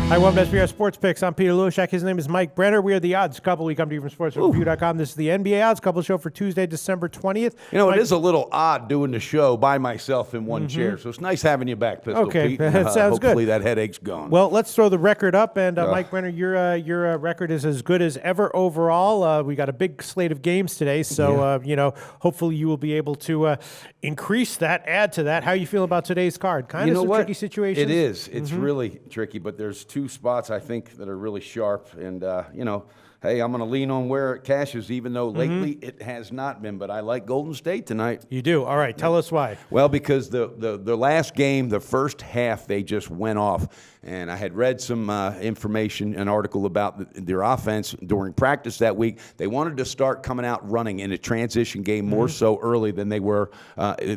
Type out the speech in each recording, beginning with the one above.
Hi, welcome to SBR Sports Picks. I'm Peter Loshak. His name is Mike Brenner. We are the Odds Couple. We come to you from sportsreview.com. This is the NBA Odds Couple show for Tuesday, December 20th. You know, Mike, it is a little odd doing the show by myself in one chair, so it's nice having you back, Pistol Pete. That sounds good. Hopefully that headache's gone. Well, let's throw the record up, and Mike Brenner, your record is as good as ever overall. We got a big slate of games today, so hopefully you will be able to increase that, add to that. How you feel about today's card? Kind of some tricky situations. It is. It's really tricky, but there's two spots I think that are really sharp, and hey, I'm going to lean on where it cashes, even though lately it has not been. But I like Golden State tonight. You do? All right. Tell us why. Well, because the last game, the first half, they just went off. And I had read some information, an article about their offense during practice that week. They wanted to start coming out running in a transition game more so early than they were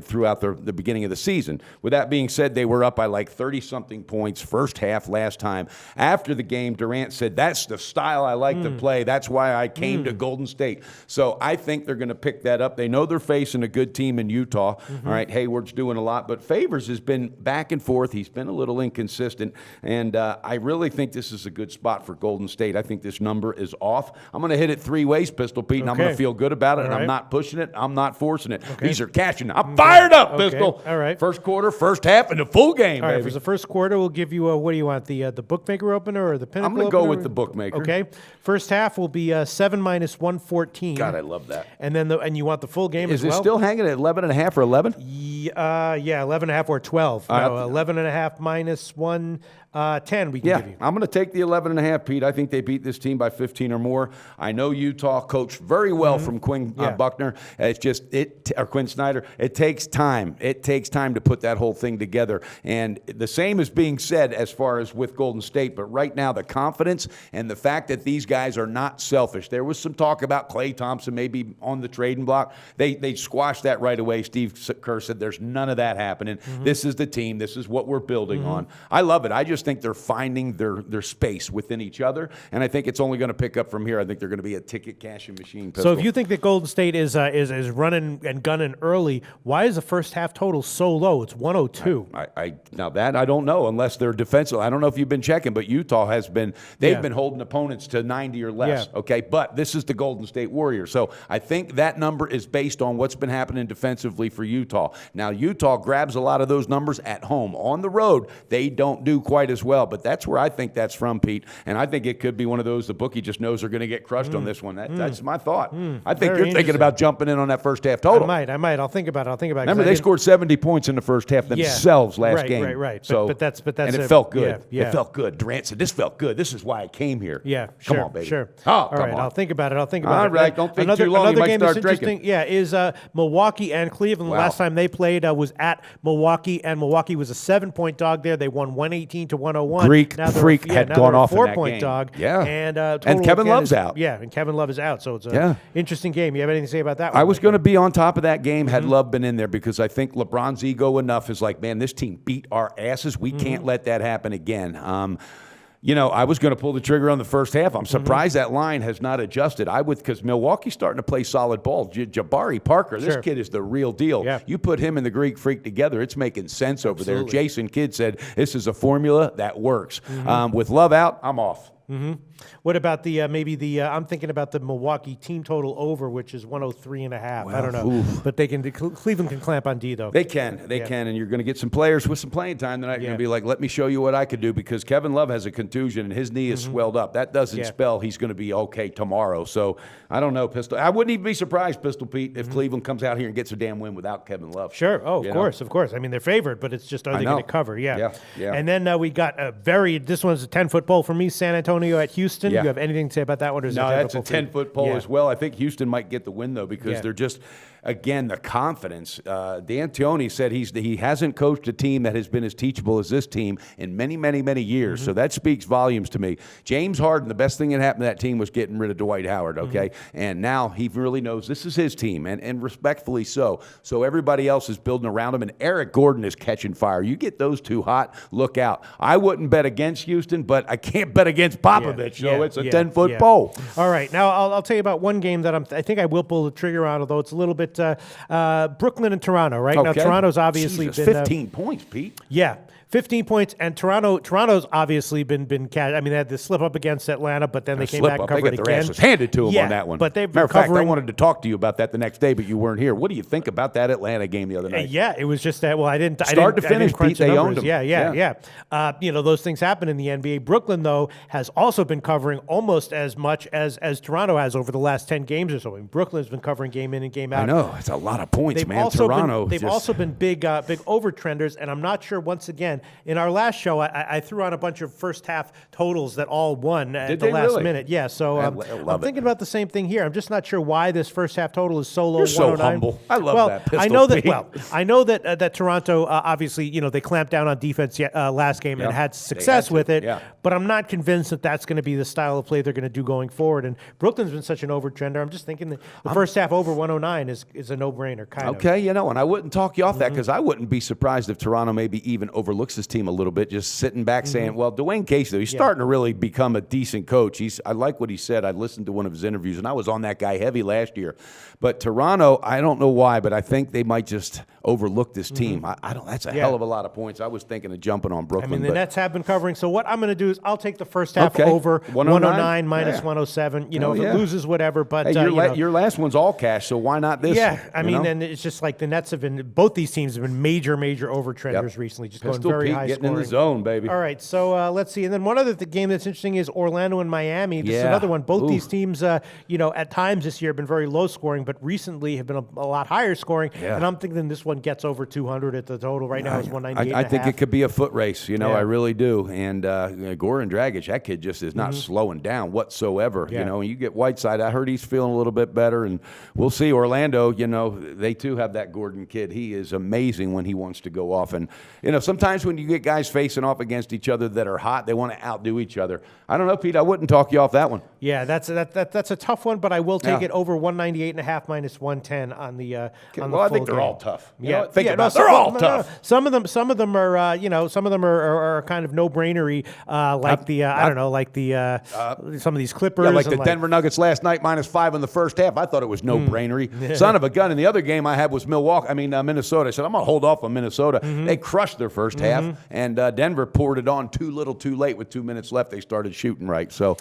throughout the beginning of the season. With that being said, they were up by like 30-something points first half last time. After the game, Durant said, that's the style I like to play. That's why I came to Golden State. So I think they're going to pick that up. They know they're facing a good team in Utah. All right, Hayward's doing a lot. But Favors has been back and forth. He's been a little inconsistent. And I really think this is a good spot for Golden State. I think this number is off. I'm going to hit it three ways, Pistol Pete, and I'm going to feel good about it. And I'm not pushing it. I'm not forcing it. These are cashing. I'm fired up, Pistol. All right. First quarter, first half, and the full game, All right, baby. for the first quarter, we'll give you what do you want, the bookmaker opener or the pinnacle? I'm going to go with the bookmaker. Okay. First half will be 7 minus 114. God, I love that. And then and you want the full game as well? Is it still hanging at 11.5 or 11? Yeah, 11.5 or 12. No, 11.5 minus 110 we can give you. I'm going to take the 11.5, Pete. I think they beat this team by 15 or more. I know Utah coached very well from Quinn Buckner. It's just or Quinn Snyder. It takes time. It takes time to put that whole thing together. And the same is being said as far as with Golden State. But right now, the confidence and the fact that these guys are not selfish. There was some talk about Klay Thompson maybe on the trading block. They squashed that right away. Steve Kerr said there's none of that happening. This is the team. This is what we're building on. I love it. I just think they're finding their space within each other, and I think it's only going to pick up from here. I think they're going to be a ticket cashing machine. Pistol. So if you think that Golden State is running and gunning early, why is the first half total so low? It's 102. Now that I don't know, unless they're defensive. I don't know if you've been checking, but Utah has been. They've been holding opponents to 90 or less. Yeah. Okay, but this is the Golden State Warriors, so I think that number is based on what's been happening defensively for Utah. Now Utah grabs a lot of those numbers at home. On the road, they don't do quite as well, but that's where I think that's from, Pete. And I think it could be one of those the bookie just knows they're going to get crushed on this one. That's my thought. I think you're thinking about jumping in on that first half total. I might. I'll think about it. Remember, they scored 70 points in the first half themselves last game. Right. So, but that's and it felt good. Yeah. It felt good. Durant said, "This felt good. This is why I came here." Yeah, come on, baby. Sure. All right, on. I'll think about it. All right, don't think too long. Another You game might that's start interesting. drinking. Is Milwaukee and Cleveland. Wow. The last time they played was at Milwaukee, and Milwaukee was a 7-point dog there. They won 118 to 101. Greek freak had gone off in that 4-point game. dog. Yeah, and Kevin Love's out. Yeah, and Kevin Love is out. So it's an interesting game. You have anything to say about that one? I was going to be on top of that game had Love been in there because I think LeBron's ego enough is like, man, this team beat our asses. We can't let that happen again. I was going to pull the trigger on the first half. I'm surprised that line has not adjusted. Because Milwaukee's starting to play solid ball. Jabari Parker, this kid is the real deal. Yeah. You put him and the Greek freak together, it's making sense over there. Jason Kidd said this is a formula that works. With Love out, I'm off. What about I'm thinking about the Milwaukee team total over, which is 103.5. Well, I don't know, but Cleveland can clamp on D though. They can, and you're going to get some players with some playing time tonight. You're going to be like, let me show you what I could do because Kevin Love has a contusion and his knee is swelled up. That doesn't spell he's going to be okay tomorrow. So I don't know, Pistol. I wouldn't even be surprised, Pistol Pete, if Cleveland comes out here and gets a damn win without Kevin Love. Sure. Oh, of course. I mean, they're favored, but it's just are they going to cover? Yeah. And then we got this one's a 10-foot pole for me. San Antonio at Houston. Yeah. Do you have anything to say about that one? Or is no, that's a 10-foot pole as well. I think Houston might get the win, though, because they're just, again, the confidence. D'Antoni said he hasn't coached a team that has been as teachable as this team in many, many, many years. So that speaks volumes to me. James Harden, the best thing that happened to that team was getting rid of Dwight Howard, okay? And now he really knows this is his team, and respectfully so. So everybody else is building around him, and Eric Gordon is catching fire. You get those two hot, look out. I wouldn't bet against Houston, but I can't bet against Popovich. So it's a 10-foot pole. All right. Now, I'll tell you about one game that I think I will pull the trigger on, although it's a little bit Brooklyn and Toronto, right? Okay. Now, Toronto's obviously been 15 points, Pete. Yeah. 15 points, and Toronto's obviously been I mean, they had to slip up against Atlanta, but then they came back and covered They again. got their asses handed to them Yeah, on that one. but they've Matter been of fact, I covering. wanted to talk to you about that the next day, but you weren't here. What do you think about that Atlanta game the other night? Yeah, it was just that. Well, I didn't Start to finish, crunch Pete, the they numbers. owned them. Yeah. Those things happen in the NBA. Brooklyn, though, has also been covering almost as much as Toronto has over the last 10 games or so. I mean, Brooklyn's been covering game in and game out. I know it's a lot of points, They've man. also Toronto. They've also been big overtrenders, and I'm not sure. Once again, in our last show, I threw on a bunch of first half totals that all won at the last minute. Yeah, so I'm thinking about the same thing here. I'm just not sure why this first half total is so low. You're so 109. humble. I love that. Pistol I know that. Pete. Well, I know that that Toronto obviously they clamped down on defense last game and had success with it. Yeah. But I'm not convinced that that's going to be the style of play they're going to do going forward. And Brooklyn's been such an overtrender. I'm just thinking that the first half over 109 is a no-brainer. Kind of. Okay, and I wouldn't talk you off that because I wouldn't be surprised if Toronto maybe even overlooks this team a little bit, just sitting back saying, well, Dwayne Casey, though, he's starting to really become a decent coach. I like what he said. I listened to one of his interviews, and I was on that guy heavy last year. But Toronto, I don't know why, but I think they might just overlook this team. I don't. That's a hell of a lot of points. I was thinking of jumping on Brooklyn. I mean, the Nets have been covering. So what I'm going to do is I'll take the first half over 109 minus 107. If it loses, whatever. But hey, your last one's all cash, so why not this? Yeah, I mean, and it's just like the Nets have been. Both these teams have been major overtrenders recently, just Pistol going very Pete high getting scoring. in the zone, baby. All right, so let's see. And then one other game that's interesting is Orlando and Miami. This is another one. Both these teams, at times this year have been very low scoring, but recently have been a lot higher scoring. Yeah. And I'm thinking this one gets over 200 at the total. Right now it's 198. I think it could be a foot race. I really do. And Goran Dragic, that kid just is not slowing down whatsoever. Yeah. And you get Whiteside. I heard he's feeling a little bit better, and we'll see. Orlando, they too have that Gordon kid. He is amazing when he wants to go off. And sometimes when you get guys facing off against each other that are hot, they want to outdo each other. I don't know, Pete. I wouldn't talk you off that one. Yeah, that's a tough one, but I will take it over 198.5 minus 110 on the. Well, I think they're all tough. They're all tough. Some of them are kind of no-brainery, some of these Clippers. Yeah, like the Denver Nuggets last night, -5 in the first half. I thought it was no-brainery. Son of a gun. And the other game I had was Minnesota. I said, I'm going to hold off on Minnesota. They crushed their first half, and Denver poured it on too little too late. With 2 minutes left, they started shooting right. So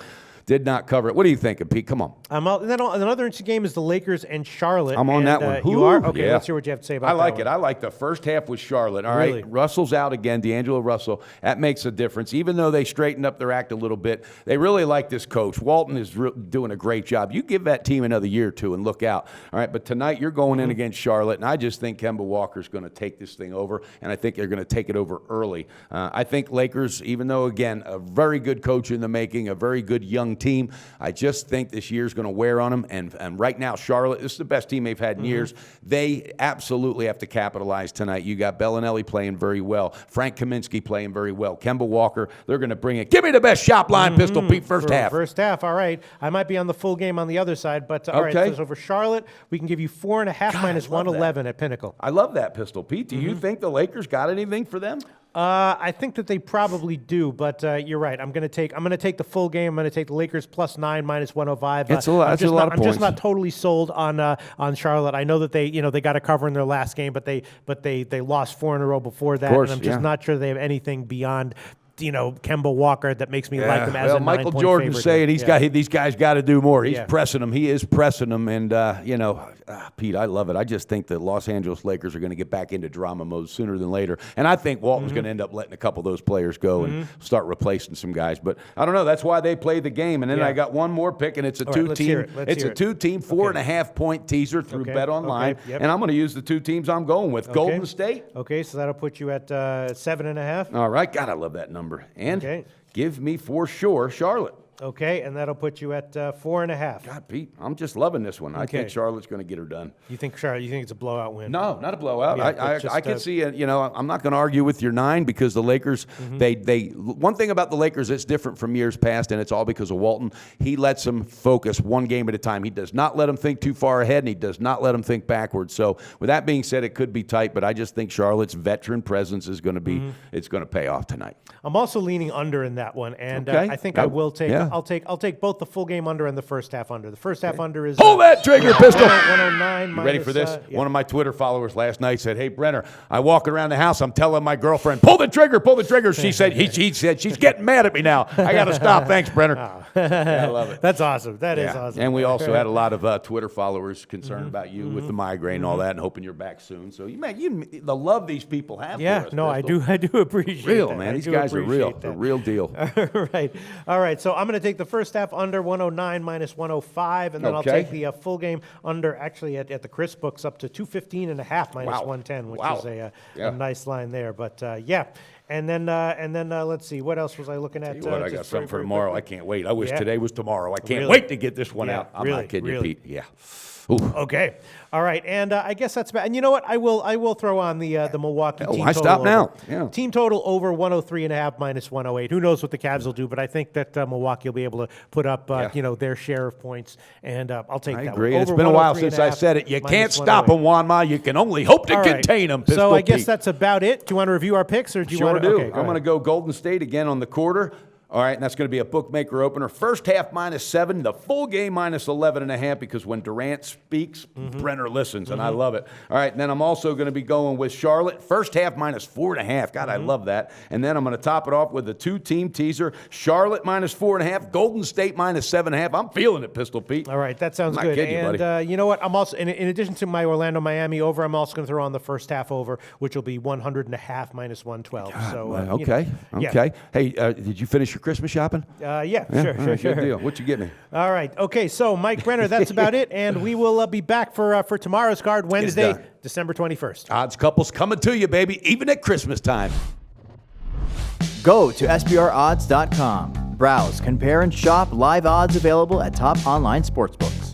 did not cover it. What are you thinking, Pete? Come on. I'm out. And then another interesting game is the Lakers and Charlotte. I'm on that one. You are? Okay, yeah. let's hear what you have to say about that. I like it. I like the first half with Charlotte. All Really? right. Russell's out again, D'Angelo Russell. That makes a difference. Even though they straightened up their act a little bit, they really like this coach. Walton is doing a great job. You give that team another year or two and look out. All right. But tonight you're going in against Charlotte, and I just think Kemba Walker's going to take this thing over, and I think they're going to take it over early. I think Lakers, even though, again, a very good coach in the making, a very good young team, I just think this year's going to wear on them. And right now, Charlotte, this is the best team they've had in years. They absolutely have to capitalize tonight. You got Bellinelli playing very well. Frank Kaminsky playing very well. Kemba Walker, they're going to bring it. Give me the best shot line, Pistol Pete, first half. First half, all right. I might be on the full game on the other side, but all right. So over Charlotte, we can give you 4.5 minus 111 at Pinnacle. I love that, Pistol Pete. Do you think the Lakers got anything for them? I think that they probably do, but you're right. I'm going to take the full game. I'm going to take the Lakers +9 minus 105. That's a lot of points. I'm just not totally sold on Charlotte. I know that they got a cover in their last game, but they lost 4 in a row before that, and I'm just not sure they have anything beyond Kemba Walker that makes me like them as a 9-point Michael Jordan's saying these guys got to do more. He's pressing them. He is pressing them. And, Pete, I love it. I just think the Los Angeles Lakers are going to get back into drama mode sooner than later. And I think Walton's going to end up letting a couple of those players go and start replacing some guys. But I don't know. That's why they play the game. And then I got one more pick, and it's a two-team. It's a two-team 4.5-point teaser through Bet Online. Okay. Yep. And I'm going to use the two teams I'm going with. Golden State. Okay, so that'll put you at 7.5. All right. God, I love that number. And give me for sure Charlotte. Okay, and that'll put you at 4.5. God, Pete, I'm just loving this one. I think Charlotte's going to get her done. You think Charlotte? You think it's a blowout win? No, not a blowout. Yeah, I could see it. I'm not going to argue with your 9 because the Lakers. They one thing about the Lakers that's different from years past, and it's all because of Walton. He lets them focus one game at a time. He does not let them think too far ahead, and he does not let them think backwards. So, with that being said, it could be tight, but I just think Charlotte's veteran presence is going to be. It's going to pay off tonight. I'm also leaning under in that one, and I think I will take. I'll take both the full game under and the first half under. The first half under is pull that trigger, pistol. 109. You ready for this? One of my Twitter followers last night said, "Hey Brenner, I walk around the house. I'm telling my girlfriend, pull the trigger, pull the trigger." She said, he said she's getting mad at me now. I got to stop. Thanks, Brenner. Yeah, I love it. That's awesome. That is awesome. And we also had a lot of Twitter followers concerned about you with the migraine and all that, and hoping you're back soon. So the love these people have. Yeah, for us, no, Pistol. I do appreciate Real, that. man. These guys are real. The real deal. All right. So I'm going to take the first half under 109 minus 105, and then I'll take the full game under. Actually, at the Chris books up to 215 and a half minus 110, which is a nice line there. But yeah. And then let's see, what else was I looking at? I got something for tomorrow. I can't wait. I wish today was tomorrow. I can't Really? wait to get this one out. I'm really, not kidding really. you, Pete. Yeah. Ooh. Okay. All right. And I guess that's bad. And you know what? I will throw on the Milwaukee team why total. stop now? Over. Yeah. Team total over 103.5 minus 108. Who knows what the Cavs will do? But I think that Milwaukee will be able to put up their share of points. And I'll take that. I agree. One. It's been a while since I said it. You can't stop them, Juanma. You can only hope to contain them. So I guess that's about it. Do you want to review our picks, or do you want to? Sure do. Okay, I'm going to go Golden State again on the quarter. All right, and that's going to be a bookmaker opener. First half -7, the full game -11.5, because when Durant speaks, Brenner listens, and I love it. All right, and then I'm also going to be going with Charlotte. First half -4.5. God, I love that. And then I'm going to top it off with a 2-team teaser. Charlotte -4.5, Golden State -7.5. I'm feeling it, Pistol Pete. All right, that sounds I'm good. not kidding you, buddy. You know what? I'm also, in addition to my Orlando-Miami over, I'm also going to throw on the first half over, which will be 100.5 minus 112. So okay. Hey, did you finish your Christmas shopping? Sure. Good deal. What you get me? All right. Okay, so Mike Brenner, that's about it, and we will be back for tomorrow's card, Wednesday, December 21st. Odds couples coming to you, baby, even at Christmas time. Go to SBRodds.com. Browse, compare, and shop live odds available at top online sportsbooks.